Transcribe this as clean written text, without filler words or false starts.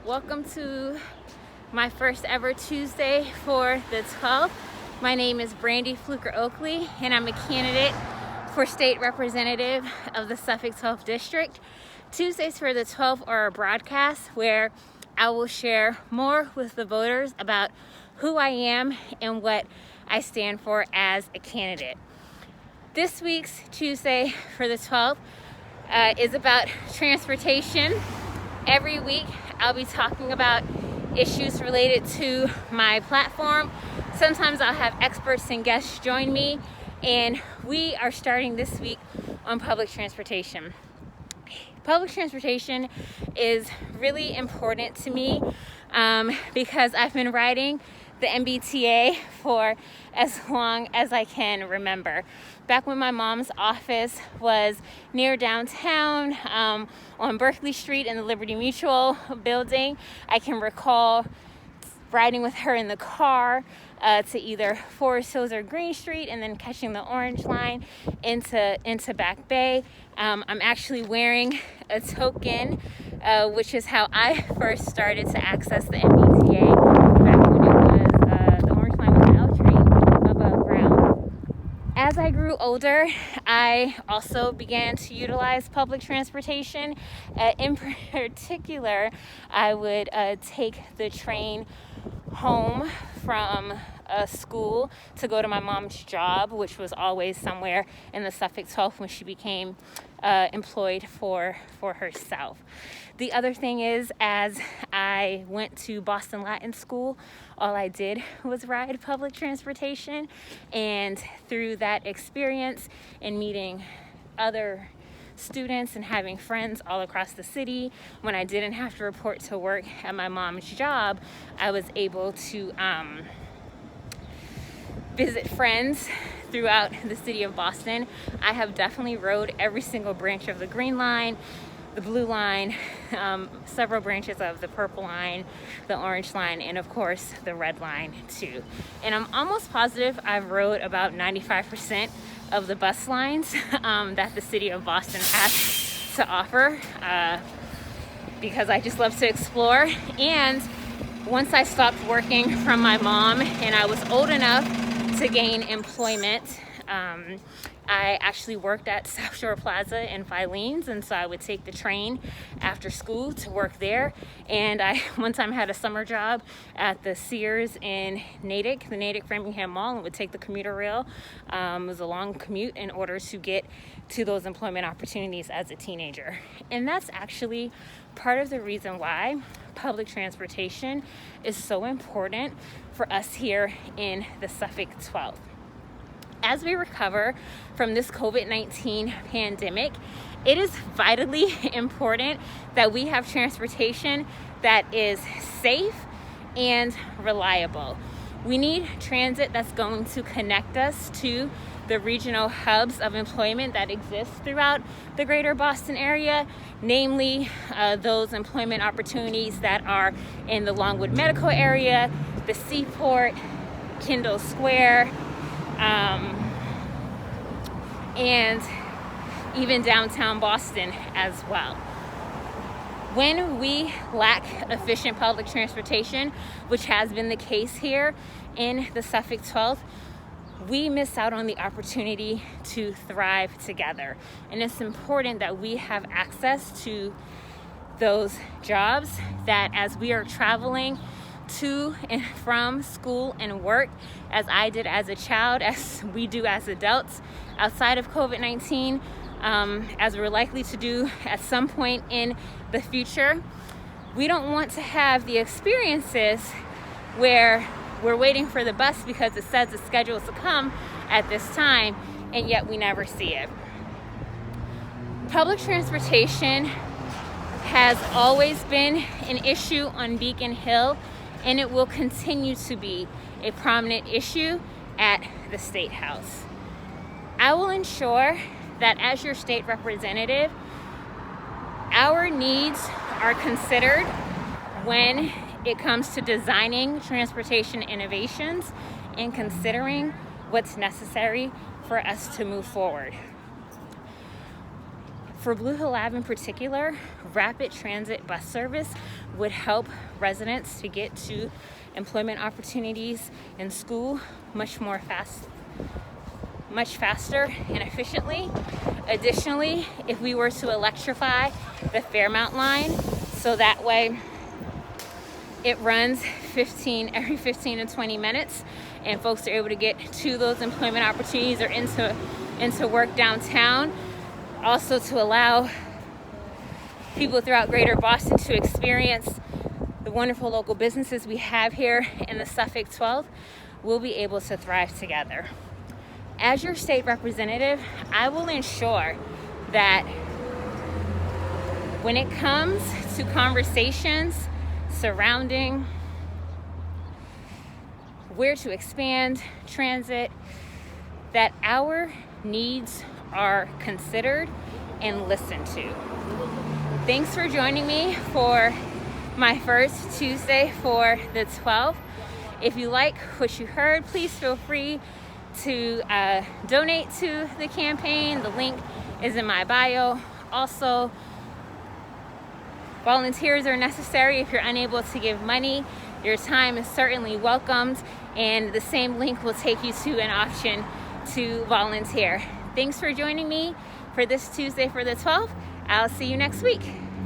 Welcome to my first ever Tuesday for the 12th. My name is Brandy Fluker-Oakley, and I'm a candidate for state representative of the Suffolk 12th District. Tuesdays for the 12th are a broadcast where I will share more with the voters about who I am and what I stand for as a candidate. This week's Tuesday for the 12th is about transportation. Every week I'll be talking about issues related to my platform. Sometimes I'll have experts and guests join me, and we are starting this week on public transportation. Public transportation is really important to me because I've been riding the MBTA for as long as I can remember. Back when my mom's office was near downtown on Berkeley Street in the Liberty Mutual building, I can recall riding with her in the car to either Forest Hills or Green Street, and then catching the Orange Line into Back Bay. I'm actually wearing a token, which is how I first started to access the MBTA back when it was the Orange Line was an L train above ground. As I grew older, I also began to utilize public transportation. In particular, I would take the train home from school to go to my mom's job, which was always somewhere in the Suffolk 12th when she became employed for herself. The other thing is, as I went to Boston Latin School, all I did was ride public transportation, and through that experience and meeting other students and having friends all across the city, when I didn't have to report to work at my mom's job, I was able to visit friends throughout the city of Boston. I have definitely rode every single branch of the Green Line, the Blue Line, several branches of the Purple Line, the Orange Line, and of course the Red Line too. And I'm almost positive I've rode about 95% of the bus lines that the city of Boston has to offer because I just love to explore. And once I stopped working from my mom and I was old enough to gain employment, I actually worked at South Shore Plaza in Filene's, and so I would take the train after school to work there. And I one time had a summer job at the Sears in Natick, the Natick Framingham Mall, and would take the commuter rail. It was a long commute in order to get to those employment opportunities as a teenager. And that's actually part of the reason why public transportation is so important for us here in the Suffolk 12th. As we recover from this COVID-19 pandemic, it is vitally important that we have transportation that is safe and reliable. We need transit that's going to connect us to the regional hubs of employment that exist throughout the greater Boston area, namely those employment opportunities that are in the Longwood Medical area, the Seaport, Kendall Square, and even downtown Boston as well. When we lack efficient public transportation, which has been the case here in the Suffolk 12th, we miss out on the opportunity to thrive together. And it's important that we have access to those jobs, that as we are traveling to and from school and work, as I did as a child, as we do as adults outside of COVID-19, as we're likely to do at some point in the future, we don't want to have the experiences where we're waiting for the bus because it says it's scheduled to come at this time, and yet we never see it. Public transportation has always been an issue on Beacon Hill, and it will continue to be a prominent issue at the State House. I will ensure that as your state representative, our needs are considered when it comes to designing transportation innovations and considering what's necessary for us to move forward. For Blue Hill Ave in particular, rapid transit bus service would help residents to get to employment opportunities and school much faster and efficiently. Additionally, if we were to electrify the Fairmount line, so that way it runs every 15 to 20 minutes, and folks are able to get to those employment opportunities or into work downtown. Also to allow people throughout greater Boston to experience the wonderful local businesses we have here in the Suffolk 12th, we'll be able to thrive together. As your state representative, I will ensure that when it comes to conversations surrounding where to expand transit, that our needs are considered and listened to. Thanks for joining me for my first Tuesday for the 12th. If you like what you heard, please feel free to donate to the campaign. The link is in my bio. Also, volunteers are necessary. If you're unable to give money, your time is certainly welcomed, and the same link will take you to an option to volunteer. Thanks for joining me for this Tuesday for the 12th. I'll see you next week.